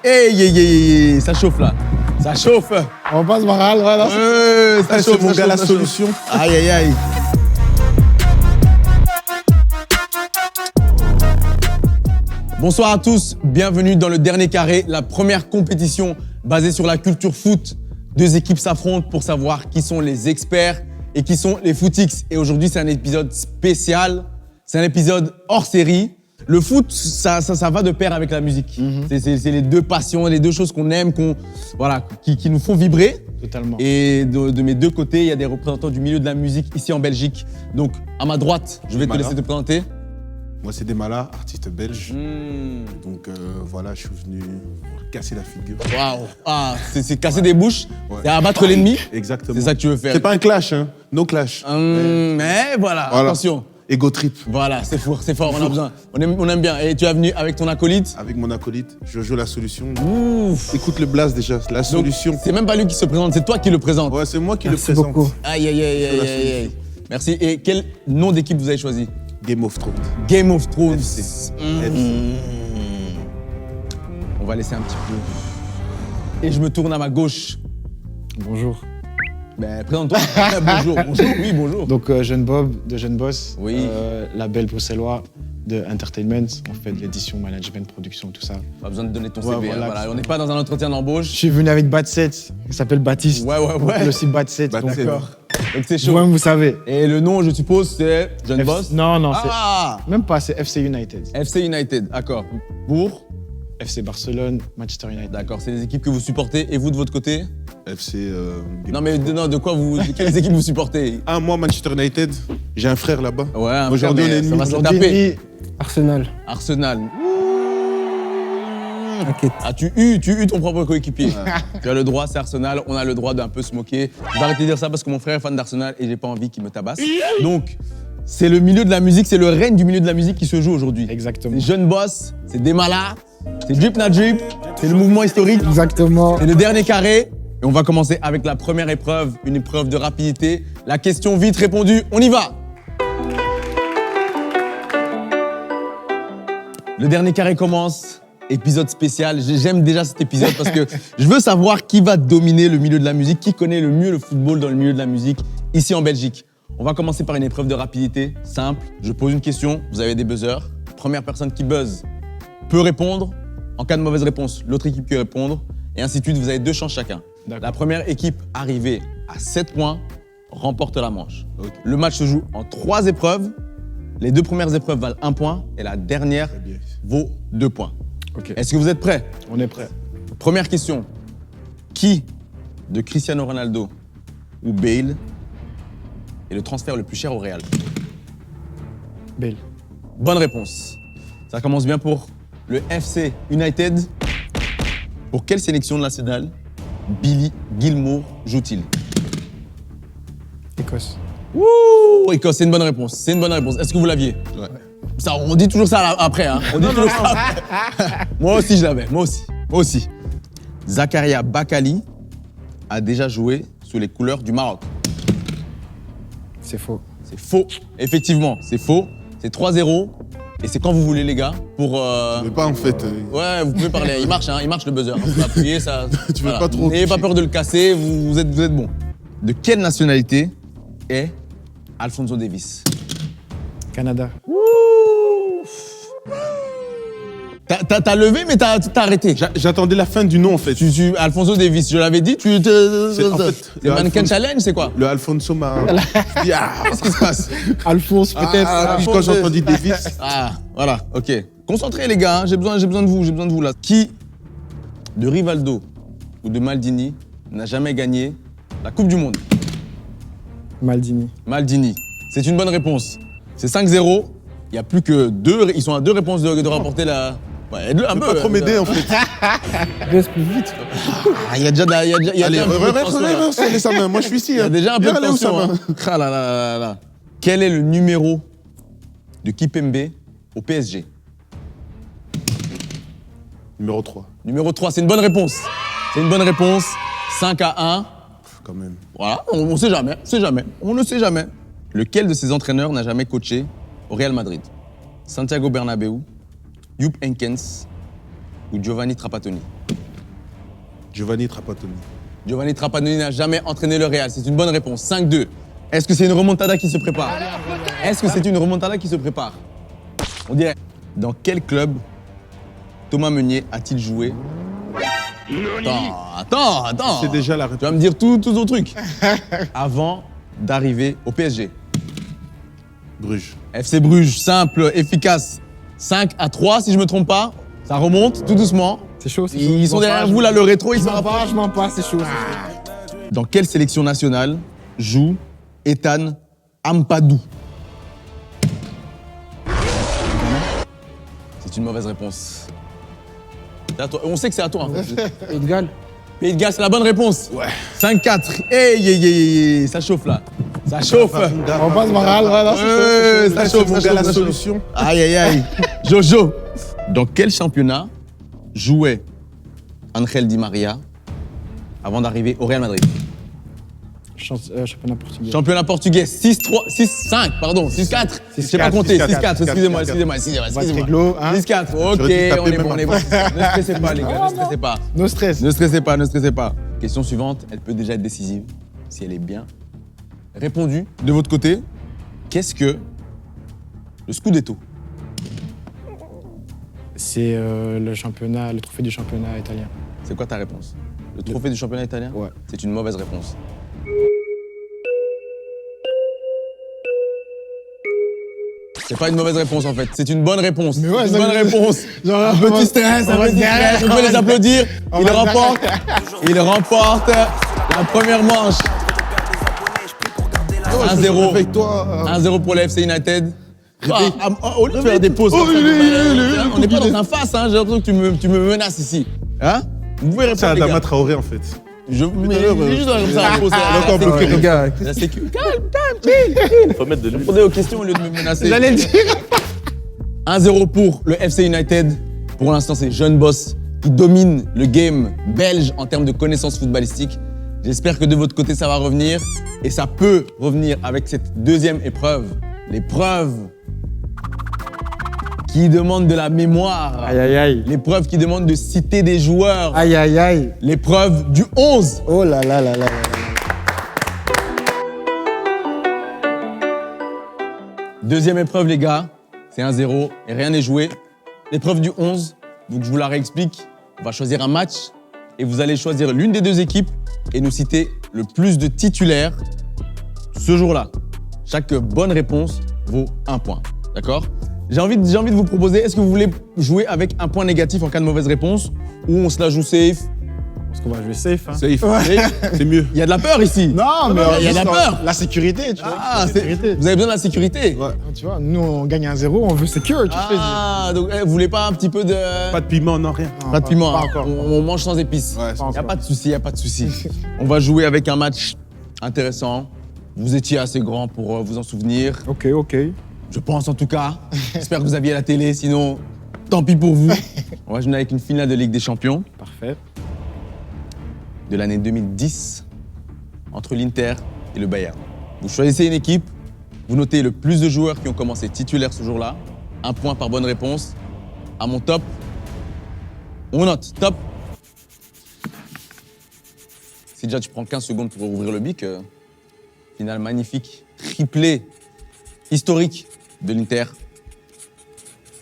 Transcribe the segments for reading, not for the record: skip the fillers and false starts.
Hey, ça chauffe là. Ça chauffe. On passe Maral, voilà. Ça chauffe, mon ça gars, la chauffe, ça solution. chauffe. Aïe. Bonsoir à tous, bienvenue dans le dernier carré, la première compétition basée sur la culture foot. Deux équipes s'affrontent pour savoir qui sont les experts et qui sont les footix. Et aujourd'hui, c'est un épisode spécial, c'est un épisode hors série. Le foot, ça va de pair avec la musique. C'est les deux passions, les deux choses qu'on aime, qui nous font vibrer. Totalement. Et de mes deux côtés, il y a des représentants du milieu de la musique ici en Belgique. Donc, à ma droite, je vais te laisser te présenter. Moi, c'est Demala, artiste belge. Donc voilà, je suis venu casser la figure. Waouh. Ah, c'est casser des bouches, Ouais. c'est abattre l'ennemi. Exactement. C'est ça que tu veux faire. C'est pas un clash, hein. No clash. Mais voilà, attention. Ego trip. Voilà, c'est fort, on a besoin. On aime bien. Et tu es venu avec ton acolyte. Avec mon acolyte, Jojo La Solution. Ouf. Écoute le blast déjà, La Solution. C'est même pas lui qui se présente, c'est toi qui le présente. Ouais, c'est moi qui Merci le présente. beaucoup. Aïe. Merci. Et quel nom d'équipe vous avez choisi? Game of Thrones. Game of Thrones. FC. On va laisser un petit peu. Et je me tourne à ma gauche. Bonjour. Ben, présente-toi. Bonjour. Oui, bonjour. Donc, Jeune Bob de Jeune Boss, Oui. label bruxellois de Entertainment. On fait de l'édition, management, production, tout ça. Pas besoin de donner ton Ouais, CV. voilà. Voilà. On n'est pas dans un entretien Je d'embauche. suis venu avec Bat7, il s'appelle Baptiste. Ouais. Donc, le site Bat7. Bat7. Donc, D'accord. Donc c'est chaud. vous-même, vous savez. Et le nom, je suppose, c'est Jeune Boss? Non, Ah! c'est même pas, c'est FC United. FC United, d'accord. Pour? FC Barcelone, Manchester United. D'accord, c'est les équipes que vous supportez. Et vous, de votre côté? FC. Non, mais de quoi de quelles équipes vous supportez? Ah, moi, Manchester United, j'ai un frère là-bas. Ouais, un Aujourd'hui, frère, on est mais ça va se Aujourd'hui, taper. Arsenal. Arsenal. T'inquiète. Ah, tu hues ton propre coéquipier. Tu as le droit, c'est Arsenal, on a le droit d'un peu se moquer. Je vais arrêter de dire ça parce que mon frère est fan d'Arsenal et j'ai pas envie qu'il me tabasse. Donc, c'est le milieu de la musique, c'est le règne du milieu de la musique qui se joue aujourd'hui. Exactement. C'est Jeune Boss, c'est Demala, c'est Drip Na Drip, c'est le mouvement historique, Exactement. c'est le dernier carré. Et on va commencer avec la première épreuve, une épreuve de rapidité. La question vite répondue, on y va! Le dernier carré commence, épisode spécial. J'aime déjà cet épisode parce que je veux savoir qui va dominer le milieu de la musique, qui connaît le mieux le football dans le milieu de la musique ici en Belgique. On va commencer par une épreuve de rapidité, simple. Je pose une question, vous avez des buzzers. Première personne qui buzz peut répondre. En cas de mauvaise réponse, l'autre équipe peut répondre. Et ainsi de suite, vous avez 2 chances chacun. D'accord. La première équipe arrivée à 7 points remporte la manche. Ok. Le match se joue en 3 épreuves. Les 2 premières épreuves valent 1 point et la dernière Très bien. vaut 2 points. Ok. Est-ce que vous êtes prêts? On est prêt. Première question. Qui de Cristiano Ronaldo ou Bale est le transfert le plus cher au Real? Bale. Bonne réponse. Ça commence bien pour le FC United. Pour quelle sélection nationale Billy Gilmour joue-t-il? Écosse. Ouh, Écosse, c'est une bonne réponse. C'est une bonne réponse. Est-ce que vous l'aviez? Ouais. Ça, on dit toujours ça après, hein. On dit toujours ça après. Moi aussi, je l'avais. Moi aussi. Zakaria Bakali a déjà joué sous les couleurs du Maroc. C'est faux. C'est faux. Effectivement, c'est faux. C'est 3-0. Et c'est quand vous voulez, les gars, pour... Mais pas en fait. Ouais, vous pouvez parler. Il marche le buzzer. Hein. Vous appuyez, ça... Tu veux pas trop N'ayez pas toucher. peur de le casser, vous êtes bon. De quelle nationalité est Alphonso Davies? Canada. T'as levé, mais t'as arrêté. J'attendais la fin du nom en fait. Alphonso Davies, je l'avais dit, C'est en fait, c'est le Mannequin Alphonse- Challenge, c'est quoi? Le Alfonso m'a. Je dis, ah, Qu'est-ce qui se passe? Alphonse, peut-être. puis quand j'ai entendu Davis, Ah, voilà, ok. Concentrez les gars, hein, j'ai besoin de vous là. Qui de Rivaldo ou de Maldini n'a jamais gagné la Coupe du Monde? Maldini. Maldini. C'est une bonne réponse. C'est 5-0. Il n'y a plus que 2. Ils sont à 2 réponses de remporter la. Ouais, aide-le un peu. pas trop m'aider en fait. Baisse plus vite. Ah, il y a déjà Allez, un peu de tension, là. allez sa main, moi je suis ici. Il y a déjà un peu de Allez où sa tension. main? Hein. Ah là là là là. Quel est le numéro de Kipembe au PSG? Numéro 3, Numéro 3, c'est une bonne réponse. C'est une bonne réponse. 5-1. quand même. Voilà, on sait jamais, on ne sait jamais. Lequel de ces entraîneurs n'a jamais coaché au Real Madrid? Santiago Bernabéu, Jupp Heynckes ou Giovanni Trapattoni? Giovanni Trapattoni. Giovanni Trapattoni n'a jamais entraîné le Real. C'est une bonne réponse. 5-2. Est-ce que c'est une remontada qui se prépare? Est-ce que c'est une remontada qui se prépare? On dirait. Dans quel club Thomas Meunier a-t-il joué? Attends. C'est déjà la Tu vas réponse. me dire tout ton truc. Avant d'arriver au PSG. Bruges. FC Bruges, simple, efficace. 5-3 si je me trompe pas. Ça remonte tout doucement. C'est chaud, c'est chaud. Ils sont Bon, derrière ça, vous là, le rétro, il Je se m'en rapproche. pas, je m'en pas, c'est chaud. Dans quelle sélection nationale joue Ethan Ampadu? C'est une mauvaise réponse. C'est à toi. On sait que c'est à toi. Et de Galles. Pays de Galles, c'est la bonne réponse. Ouais. 5-4. Hey, ça chauffe là. Ça chauffe. On passe moral, voilà, c'est chaud. Ça chauffe, ça chauffe, la ça chauffe. solution. Aïe. Jojo. Dans quel championnat jouait Angel Di Maria avant d'arriver au Real Madrid? Championnat portugais. Championnat portugais, 6-3, 6-5, pardon, 6-4. Je sais pas compter, 6-4, excusez-moi. 6-4. Hein. 6-4, ok, J'aurais dû on taper est bon, même on est bon. Ne stressez pas, les gars, ne stressez pas. No stress. Ne stressez pas. Question suivante, elle peut déjà être décisive, si elle est bien répondue. De votre côté, qu'est-ce que le Scudetto? C'est le trophée du championnat italien. C'est quoi ta réponse? Le trophée du championnat italien? Ouais. C'est une mauvaise réponse. C'est pas une mauvaise réponse en fait, c'est une bonne réponse. Mais ouais, C'est une ça bonne veut dire- réponse. Genre, Un petit stress, on va se derrière. on peut les applaudir. On Il va se remporte. Il remporte la première manche. 1-0. Avec toi. 1-0 pour le FC United. Au lieu de faire des pauses, on n'est pas dans un face, hein. J'ai l'impression que tu me menaces ici. Hein? Vous pouvez C'est répondre, les Adama gars. Traoré en fait. Je mais juste comme ça, la pause. Encore bloqué, les gars. La sécu. Faut mettre de l'huile. Répondez aux questions au lieu de me menacer. J'allais le dire. 1-0 pour le FC United. Pour l'instant, c'est Jeune Boss qui domine le game belge en termes de connaissances footballistiques. J'espère que de votre côté, ça va revenir. Et ça peut revenir avec cette deuxième épreuve. L'épreuve qui demande de la mémoire. Aïe. L'épreuve qui demande de citer des joueurs. Aïe. L'épreuve du 11. Oh là là. Deuxième épreuve, les gars. C'est 1-0 et rien n'est joué. L'épreuve du 11, donc je vous la réexplique. On va choisir un match et vous allez choisir l'une des deux équipes et nous citer le plus de titulaires ce jour-là. Chaque bonne réponse vaut 1 point. D'accord? J'ai envie de vous proposer, est-ce que vous voulez jouer avec un point négatif en cas de mauvaise réponse ou on se la joue safe? Parce qu'on va jouer safe. Hein. Safe. Safe. C'est mieux. Il y a de la peur ici. Non, mais il y a de la peur. La sécurité, tu vois. Ah, la sécurité. vous avez besoin de la sécurité. Ouais. Tu vois, nous, on gagne 1-0, on veut secure, tu fais. Ah, donc vous voulez pas un petit peu de... Pas de piment, non, rien. Non, Pas de piment, Pas hein. encore. On mange sans épices. Ouais, Pas Y a encore. pas de souci, y a pas de souci. On va jouer avec un match intéressant. Vous étiez assez grand pour vous en souvenir. Ok. Je pense en tout cas. J'espère que vous aviez la télé, sinon tant pis pour vous. On va jouer avec une finale de Ligue des Champions Parfait. de l'année 2010 entre l'Inter et le Bayern. Vous choisissez une équipe, vous notez le plus de joueurs qui ont commencé titulaires ce jour-là. 1 point par bonne réponse. À mon top, on note top. Si déjà tu prends 15 secondes pour ouvrir le bic, finale magnifique, triplé, historique de l'Inter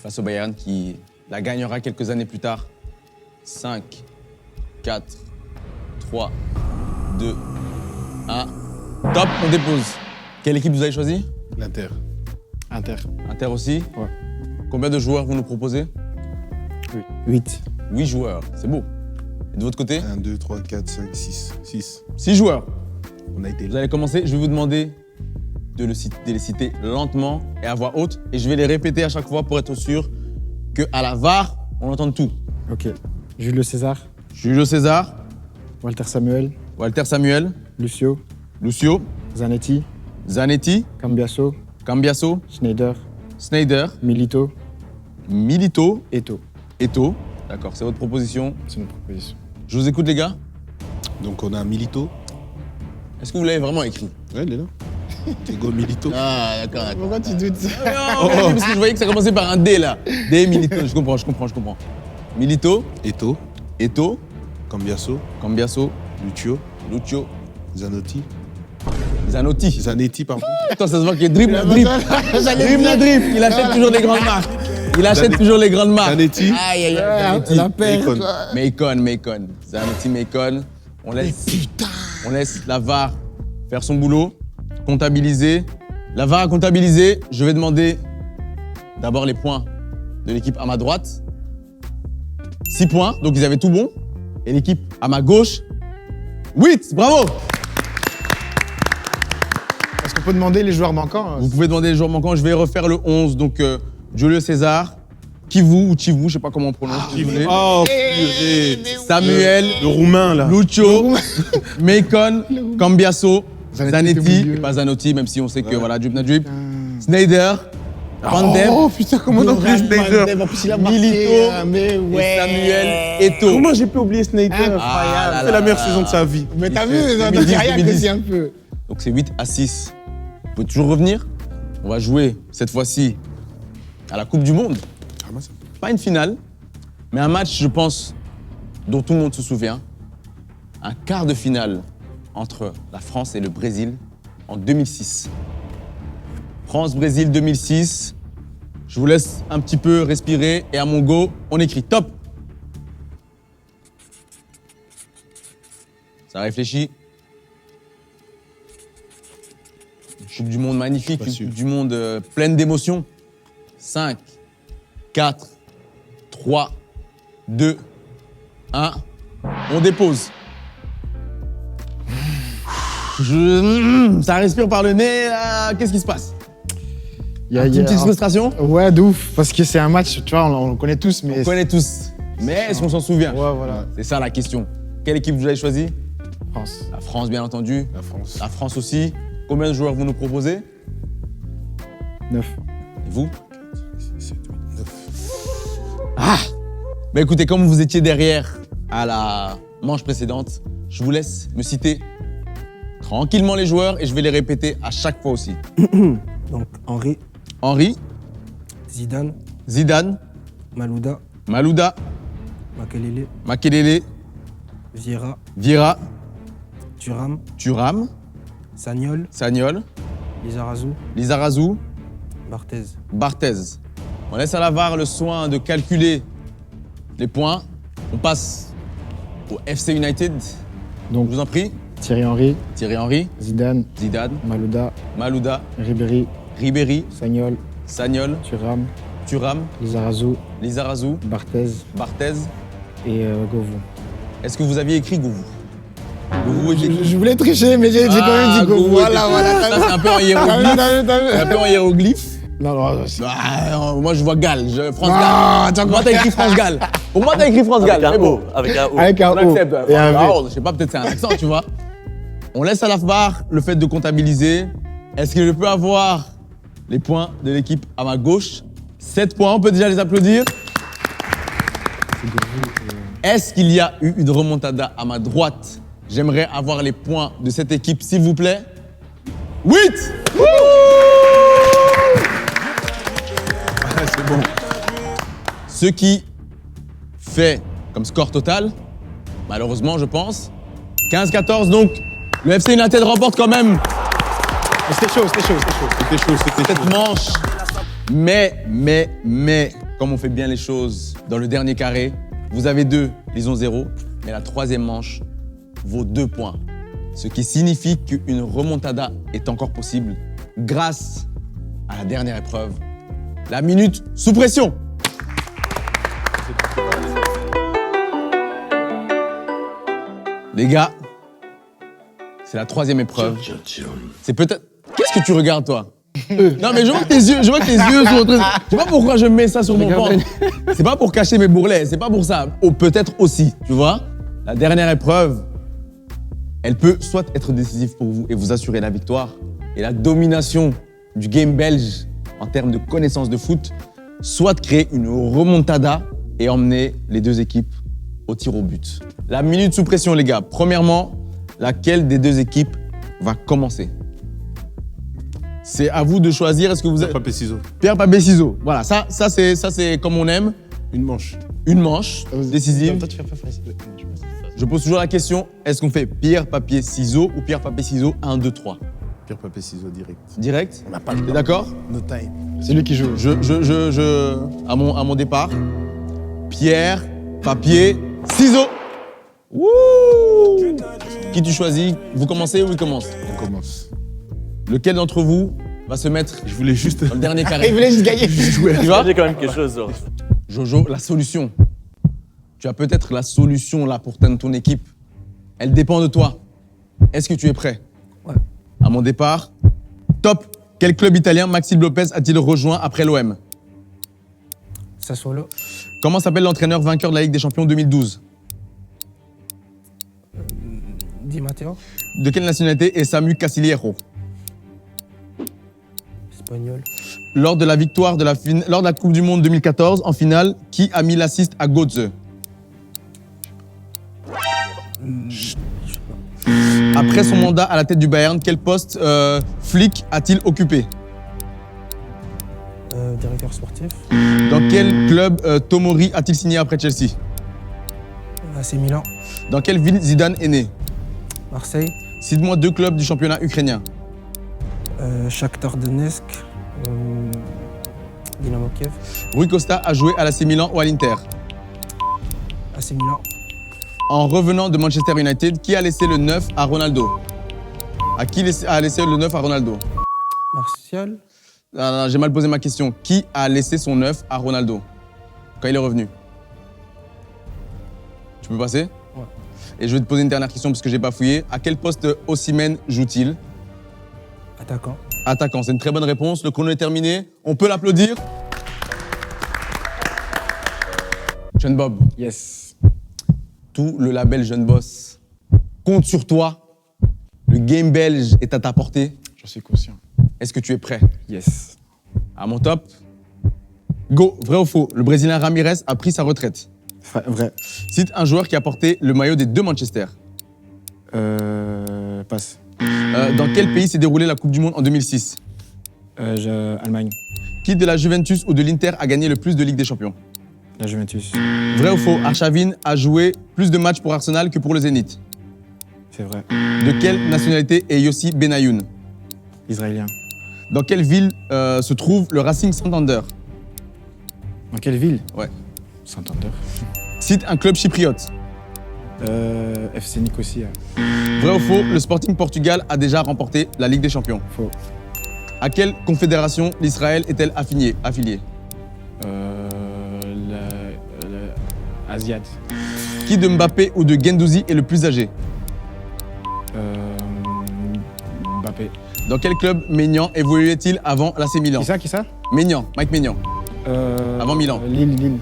face au Bayern qui la gagnera quelques années plus tard. 5, 4, 3, 2, 1. Top, on dépose. Quelle équipe vous avez choisi? L'Inter. Inter. Inter aussi? Ouais. Combien de joueurs vous nous proposez? 8. 8 joueurs, c'est beau. Et de votre côté? 1, 2, 3, 4, 5, 6. 6. 6 joueurs. On a été Vous là. allez commencer, je vais vous demander de les citer lentement et à voix haute. Et je vais les répéter à chaque fois pour être sûr qu'à la VAR, on entende tout. Ok. Julio César, Julio César, Walter Samuel, Walter Samuel, Lucio, Lucio, Zanetti, Zanetti, Cambiasso, Cambiasso, Schneider, Sneijder, Milito, Milito, Eto'o. Eto'o. D'accord, c'est votre proposition. C'est notre proposition. Je vous écoute les gars. Donc on a Milito. Est-ce que vous l'avez vraiment écrit? Ouais, il est là. Diego Milito. Ah d'accord. Pourquoi tu doutes ça? Non, mais parce que je voyais que ça commençait par un D là. D, Milito, je comprends. Milito, Eto. Eto'o, Cambiasso, Cambiasso, Lucio, Lucio, Zanotti. Zanotti. Zanetti, pardon. Putain, ça se voit qu'il dribble, dribble. Il achète toujours les grandes marques. Il achète Zanetti. toujours les grandes marques. Zanetti. Aïe, aïe, aïe. Zanetti. La paire. Macon. Zanetti, Macon. On laisse la VAR faire son boulot, comptabiliser. La VAR a comptabilisé. Je vais demander d'abord les points de l'équipe à ma droite. 6 points, donc ils avaient tout bon. Et l'équipe à ma gauche, 8. Bravo! Est-ce qu'on peut demander les joueurs manquants Vous pouvez demander les joueurs manquants. Je vais refaire le 11. Donc, Julio César, Kivu ou Chivu, je sais pas comment on prononce. Désolé. Oh, purée. Samuel, Le roumain, là. Lucio, Macon, Cambiasso, Zanetti, milieu. et pas Zanotti, même si on sait que voilà, drip na drip. Snyder, Van Dem, Oh putain, comment on oublie Snyder? En plus, il a Milito mais et Samuel Eto'o. Comment j'ai pu oublier Snyder? Ah là C'est la là. meilleure saison de sa vie. Mais t'as Il vu, fait dans 2010, Kayak 2010. aussi un peu. Donc c'est 8 à 6. Vous pouvez toujours revenir. On va jouer cette fois-ci à la Coupe du Monde. Ah, moi, ça- Pas une finale, mais un match, je pense, dont tout le monde se souvient. Un quart de finale entre la France et le Brésil en 2006. France-Brésil 2006. Je vous laisse un petit peu respirer et à mon go, on écrit top. Ça réfléchit. Une Coupe du Monde magnifique, une sûr. Coupe du Monde pleine d'émotions. 5, 4, 3, 2, 1. On dépose. Ça respire par le nez. Qu'est-ce qui se passe? Il y a- Une petite frustration? Ouais, de ouf. Parce que c'est un match, tu vois, on le connaît tous, mais. On connaît tous. Mais est-ce qu'on s'en souvient? Ouais, voilà. C'est ça la question. Quelle équipe vous avez choisi? France. La France, bien entendu. La France. La France aussi. Combien de joueurs vous nous proposez? 9. Et vous? Ah! Bah écoutez, comme vous étiez derrière à la manche précédente, je vous laisse me citer tranquillement les joueurs et je vais les répéter à chaque fois aussi. Donc Henri, Henry, Zidane, Zidane, Malouda, Malouda, Makelele, Makelele, Vieira, Vieira, Thuram, Thuram, Sagnol, Sagnol, Lizarazu, Lizarazu, Barthez. Barthez. On laisse à la VAR le soin de calculer les points. On passe au FC United. Donc, Je vous en prie. Thierry Henry, Thierry Henry, Zidane, Zidane, Malouda, Malouda, Ribéry, Ribéry, Sagnol, Sagnol, Thuram, Thuram, Lizarazu, Lizarazu, Barthez Barthez. et Govou. Est-ce que vous aviez écrit Gouvou? Gouvou était Je voulais tricher, mais j'ai quand même dit Govou. Voilà, voilà. Ça, c'est un peu en hiéroglyphe. C'est un peu en hiéroglyphe. Non, non, c'est- Moi, je vois Galles. France Ah, Galles. Pour moi, t'as écrit France Galles. Pour moi, t'as écrit France Galles. Avec Mais un bon, O. Avec un O. Avec un on O. accepte. Et un V. Je sais pas, peut-être c'est un accent, tu vois. On laisse à la VAR le fait de comptabiliser. Est-ce que je peux avoir les points de l'équipe à ma gauche? 7 points, on peut déjà les applaudir. Est-ce qu'il y a eu une remontada à ma droite? J'aimerais avoir les points de cette équipe, s'il vous plaît. 8! C'est bon. Ce qui fait comme score total, malheureusement, je pense, 15-14. Donc, le FC United remporte quand même C'était chaud. C'était chaud, c'était chaud. cette manche. Mais, comme on fait bien les choses dans le dernier carré, vous avez 2, ils ont 0. Mais la troisième manche vaut 2 points. Ce qui signifie qu'une remontada est encore possible grâce à la dernière épreuve, la minute sous pression. Les gars, c'est la troisième épreuve. C'est peut-être... Qu'est-ce que tu regardes, toi? Non, mais je vois que tes yeux, sont en train... Je sais pas pourquoi je mets ça sur mon ventre. C'est pas pour cacher mes bourrelets, c'est pas pour ça. Oh, peut-être aussi, tu vois? La dernière épreuve, elle peut soit être décisive pour vous et vous assurer la victoire et la domination du game belge en termes de connaissance de foot, soit créer une remontada et emmener les deux équipes au tir au but. La minute sous pression, les gars. Premièrement, laquelle des deux équipes va commencer? C'est à vous de choisir. Est-ce que vous êtes... Papier, ciseaux. Pierre, papier, ciseaux. Voilà, ça c'est comme on aime. Une manche. Une manche décisive. Toi, tu fais pas facile. Je pose toujours la question, est-ce qu'on fait pierre, papier, ciseaux ou pierre, papier, ciseaux 1, 2, 3? Pierre, papier, ciseaux direct. Direct? On n'a pas le T'es temps. d'accord? No time. C'est lui qui joue. À mon départ, pierre, papier, ciseaux. Wouh! Qui tu choisis? Vous commencez ou il commence? On commence. Lequel d'entre vous va se mettre Je voulais juste. dans le dernier carré? voulait juste gagner. Tu vois? J'ai quand même quelque chose. Genre. Jojo, la solution. Tu as peut-être la solution là pour ton équipe. Elle dépend de toi. Est-ce que tu es prêt? Ouais. À mon départ, top. Quel club italien Maxime Lopez a-t-il rejoint après l'OM? Sassuolo. Comment s'appelle l'entraîneur vainqueur de la Ligue des Champions 2012? Di Matteo. De quelle nationalité est Samu Casiliero? Espagnol. Lors de la victoire lors de la Coupe du Monde 2014, en finale, qui a mis l'assist à Götze? Après son mandat à la tête du Bayern, quel poste Flick a-t-il occupé? Directeur sportif. Dans quel club Tomori a-t-il signé après Chelsea? AC Milan. Dans quelle ville Zidane est né? Marseille. Cite-moi 2 clubs du championnat ukrainien. Shakhtar Donetsk. Dynamo Kiev. Rui Costa a joué à l'AC Milan ou à l'Inter? AC Milan. En revenant de Manchester United, qui a laissé le 9 à Ronaldo? À qui a laissé le 9 à Ronaldo? Martial. J'ai mal posé ma question. Qui a laissé son 9 à Ronaldo quand il est revenu? Tu peux passer? Ouais. Et je vais te poser une dernière question parce que j'ai pas fouillé. À quel poste Osimhen joue-t-il? Attaquant. Attaquant, c'est une très bonne réponse. Le chrono est terminé. On peut l'applaudir. Jeune Bob, Yes. tout le label Jeune Boss compte sur toi. Le game belge est à ta portée. J'en suis conscient. Est-ce que tu es prêt? Yes. À mon top. Go, vrai ou faux? Le Brésilien Ramirez a pris sa retraite. Vrai. Cite un joueur qui a porté le maillot des 2 Manchester. Passe. Dans quel pays s'est déroulée la Coupe du Monde en 2006? Allemagne. Qui de la Juventus ou de l'Inter a gagné le plus de Ligue des Champions? La Juventus. Vrai ou faux? Arshavin a joué plus de matchs pour Arsenal que pour le Zénith. C'est vrai. De quelle nationalité est Yossi Benayoun? Israélien. Dans quelle ville se trouve le Racing Santander? Dans quelle ville? Ouais. Santander. Cite un club chypriote. FC Nicosia. Vrai ou faux? Le Sporting Portugal a déjà remporté la Ligue des Champions. Faux. À quelle confédération l'Israël est-elle affiliée? Asiad. Qui de Mbappé ou de Guendouzi est le plus âgé? Mbappé. Dans quel club Maignan évoluait-il avant l'AC Milan? Qui ça? Maignan, Mike Maignan. Avant Milan. Lille.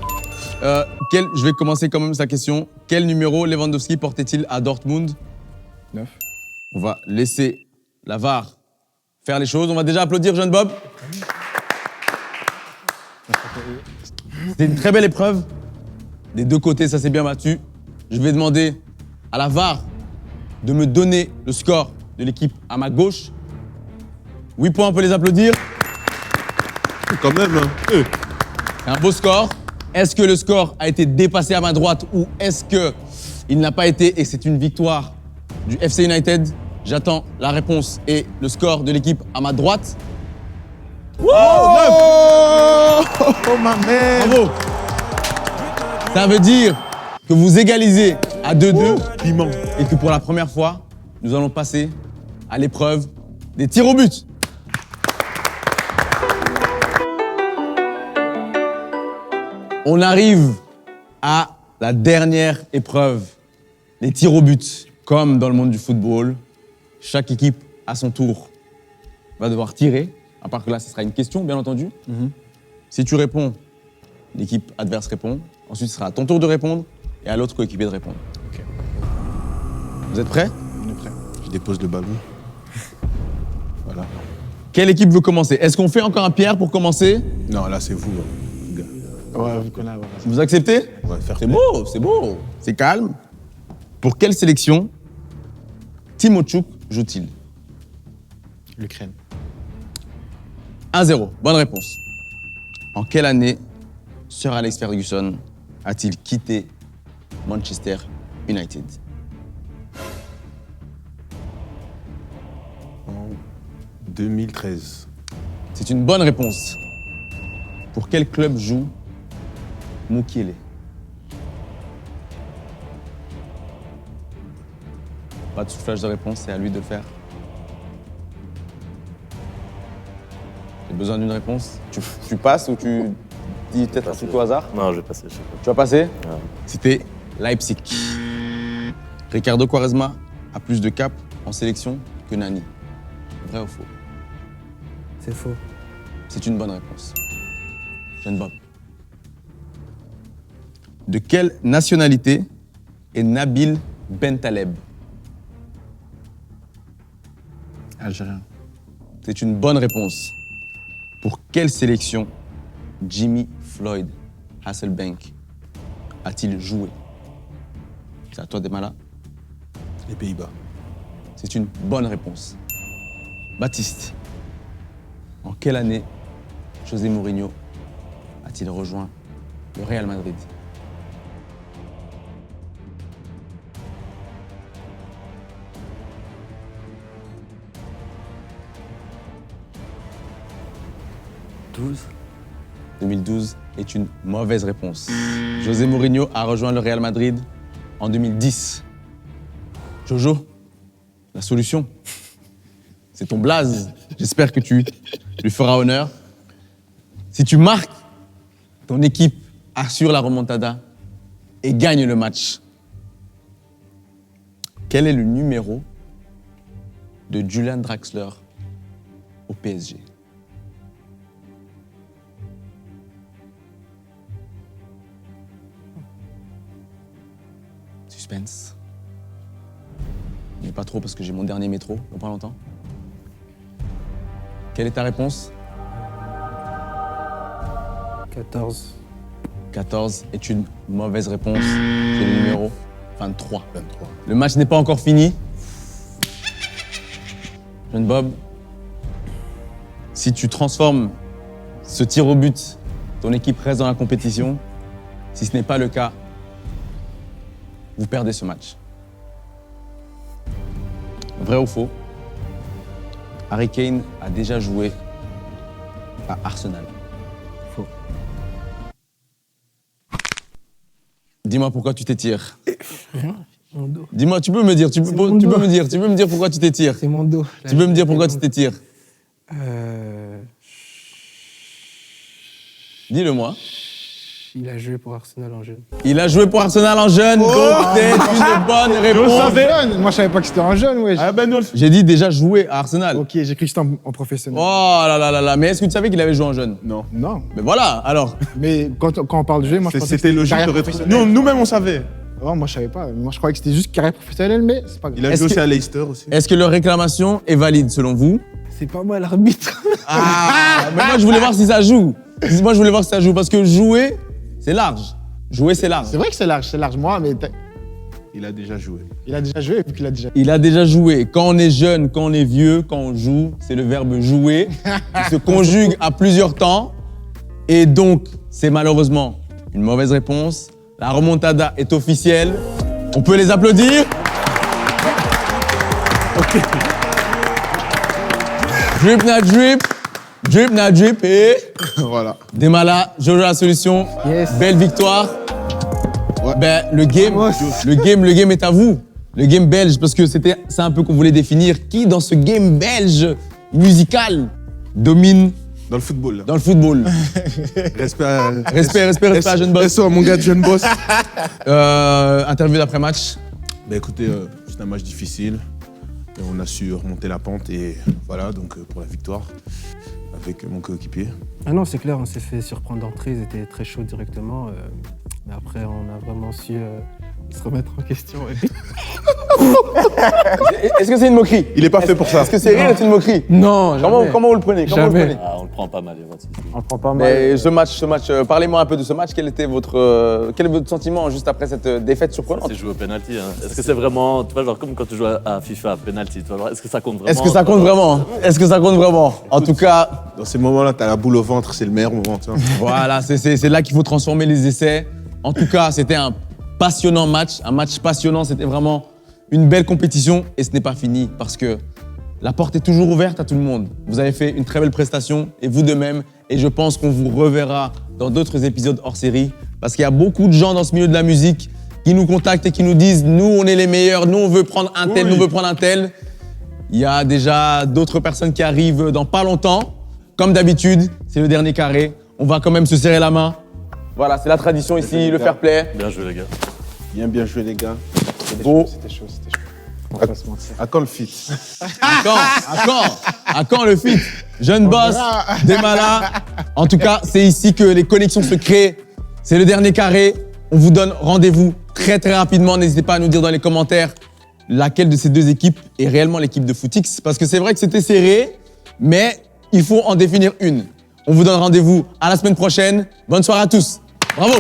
Je vais commencer quand même sa question. Quel numéro Lewandowski portait-il à Dortmund? 9. On va laisser la VAR faire les choses. On va déjà applaudir Jeune Bob. C'était une très belle épreuve. Des 2 côtés, ça s'est bien battu. Je vais demander à la VAR de me donner le score de l'équipe à ma gauche. 8 points, on peut les applaudir. Quand même, hein. C'est un beau score. Est-ce que le score a été dépassé à ma droite ou est-ce qu'il n'a pas été et c'est une victoire du FC United? J'attends la réponse et le score de l'équipe à ma droite. Oh, ma mère. Bravo! Ça veut dire que vous égalisez à 2-2 Piment. et que pour la première fois, nous allons passer à l'épreuve des tirs au but. On arrive à la dernière épreuve, les tirs au but. Comme dans le monde du football, chaque équipe, à son tour, va devoir tirer. À part que là, ce sera une question, bien entendu. Si tu réponds, l'équipe adverse répond. Ensuite, ce sera à ton tour de répondre et à l'autre coéquipier de répondre. Ok. Vous êtes prêts? On est prêt. Je dépose le ballon. Voilà. Quelle équipe veut commencer? Est-ce qu'on fait encore un Pierre pour commencer? Non, là, c'est vous, gars. Ouais, vu qu'on a. Vous acceptez? On va faire C'est beau, c'est beau. C'est calme. Pour quelle sélection Timochouk joue-t-il? L'Ukraine. 1-0. Bonne réponse. En quelle année Sir Alex Ferguson a-t-il quitté Manchester United? 2013. C'est une bonne réponse. Pour quel club joue Mukiele? Pas de soufflage de réponse, c'est à lui de le faire. J'ai besoin d'une réponse. Tu passes ou tu dis peut-être un truc au hasard? Non, je vais passer, je sais pas. Tu vas passer? Ouais. C'était Leipzig. Ricardo Quaresma a plus de caps en sélection que Nani. Vrai ou faux? C'est faux. C'est une bonne réponse. Jeune Bob. De quelle nationalité est Nabil Bentaleb? Algérien. C'est une bonne réponse. Pour quelle sélection Jimmy Floyd Hasselbank a-t-il joué? C'est à toi, Demala. Les Pays-Bas. C'est une bonne réponse. Baptiste, en quelle année José Mourinho a-t-il rejoint le Real Madrid? « 2012 est une mauvaise réponse. José Mourinho a rejoint le Real Madrid en 2010. Jojo, la solution, c'est ton blaze. J'espère que tu lui feras honneur. Si tu marques, ton équipe assure la remontada et gagne le match. Quel est le numéro de Julian Draxler au PSG? Suspense. Mais pas trop parce que j'ai mon dernier métro dans pas longtemps. Quelle est ta réponse? 14. 14 est une mauvaise réponse. C'est le numéro 23. 23. Le match n'est pas encore fini. Jeune Bob, si tu transformes ce tir au but, ton équipe reste dans la compétition. Si ce n'est pas le cas, vous perdez ce match. Vrai ou faux? Harry Kane a déjà joué à Arsenal. Faux. Dis-moi pourquoi tu t'étires. Rien. Mon dos. Dis-moi, tu peux me dire, tu peux me dire pourquoi tu t'étires. C'est mon dos. Tu peux me dire pourquoi tu t'étires. Dis-le-moi. Il a joué pour Arsenal en jeune. Il a joué pour Arsenal en jeune, donc c'est une bonne réponse. Jeune. Moi, je savais pas que c'était un jeune, ouais. Ah ben non. J'ai dit déjà joué à Arsenal. Ok, j'ai cru que c'était en professionnel. Oh là là là là, mais est-ce que tu savais qu'il avait joué en jeune? Non. Non. Mais voilà, alors. Mais quand on parle de jeu, moi, je pensais que C'était logique de carrière réfléchir. professionnelle. Nous-mêmes, on savait. Oh, moi, je savais pas. Moi, je croyais que c'était juste carrière professionnelle, mais c'est pas grave. Il a Est-ce joué aussi que- à Leicester aussi. Est-ce que leur réclamation est valide selon vous? C'est pas moi l'arbitre. Ah, mais moi je voulais voir si ça joue. Moi je voulais voir si ça joue parce que jouer, c'est large. Jouer, c'est large. C'est vrai que c'est large, moi, mais Il a déjà joué. il a déjà joué, vu qu'il a déjà. Il a déjà joué. Quand on est jeune, quand on est vieux, quand on joue, c'est le verbe jouer qui se conjugue à plusieurs temps. Et donc, c'est malheureusement une mauvaise réponse. La remontada est officielle. On peut les applaudir. Ok. Drip na drip. Drip na drip et... Voilà. Demala, Jojo la solution. Yes. Belle victoire. Ouais. Ben, le game est à vous. Le game belge, parce que c'est un peu qu'on voulait définir qui dans ce game belge musical domine Dans le football. Là. dans le football. Respect à... Respect à Jeune Boss. SO à mon gars Jeune Boss. Interview d'après-match. Bah écoutez, c'est un match difficile. Et on a su remonter la pente et voilà, donc pour la victoire avec mon coéquipier. Ah non, c'est clair, on s'est fait surprendre d'entrée, ils étaient très chauds directement. Mais après, on a vraiment su se remettre en question. Est-ce que c'est une moquerie? Il est pas fait pour ça. Est-ce que c'est rire ou c'est une moquerie? Non, Comment vous le prenez? Comment vous le Jamais. prenez? Ah, on le prend pas mal, il y a pas de souci. On le prend pas mal. Mais ce match, parlez-moi un peu de ce match. Quel est votre sentiment juste après cette défaite surprenante? C'est jouer au penalty. Hein. Est-ce que c'est vraiment, tu vois, genre comme quand tu joues à FIFA, penalty, tu vois, genre, est-ce que ça compte vraiment? Est-ce que ça compte vraiment? Est-ce que ça compte vraiment? En tout cas, Dans ces moments-là, t'as la boule au ventre, c'est le meilleur moment. Tu vois. voilà, c'est là qu'il faut transformer les essais. En tout cas, c'était un passionnant match, passionnant. C'était vraiment une belle compétition et ce n'est pas fini parce que la porte est toujours ouverte à tout le monde. Vous avez fait une très belle prestation et vous de même. Et je pense qu'on vous reverra dans d'autres épisodes hors série parce qu'il y a beaucoup de gens dans ce milieu de la musique qui nous contactent et qui nous disent « Nous, on est les meilleurs, nous, on veut prendre un tel, nous, on veut prendre un tel ». Il y a déjà d'autres personnes qui arrivent dans pas longtemps. Comme d'habitude, c'est le dernier carré. On va quand même se serrer la main. Voilà, c'est la tradition ici, le fair play. Bien joué, les gars. Bien joué, les gars. C'était chaud. On va pas se mentir. À quand le feat? À quand le feat? Jeune boss, Demala. En tout cas, c'est ici que les connexions se créent. C'est le dernier carré. On vous donne rendez-vous très rapidement. N'hésitez pas à nous dire dans les commentaires laquelle de ces deux équipes est réellement l'équipe de Footix. Parce que c'est vrai que c'était serré, mais il faut en définir une. On vous donne rendez-vous à la semaine prochaine. Bonne soirée à tous. Bravo!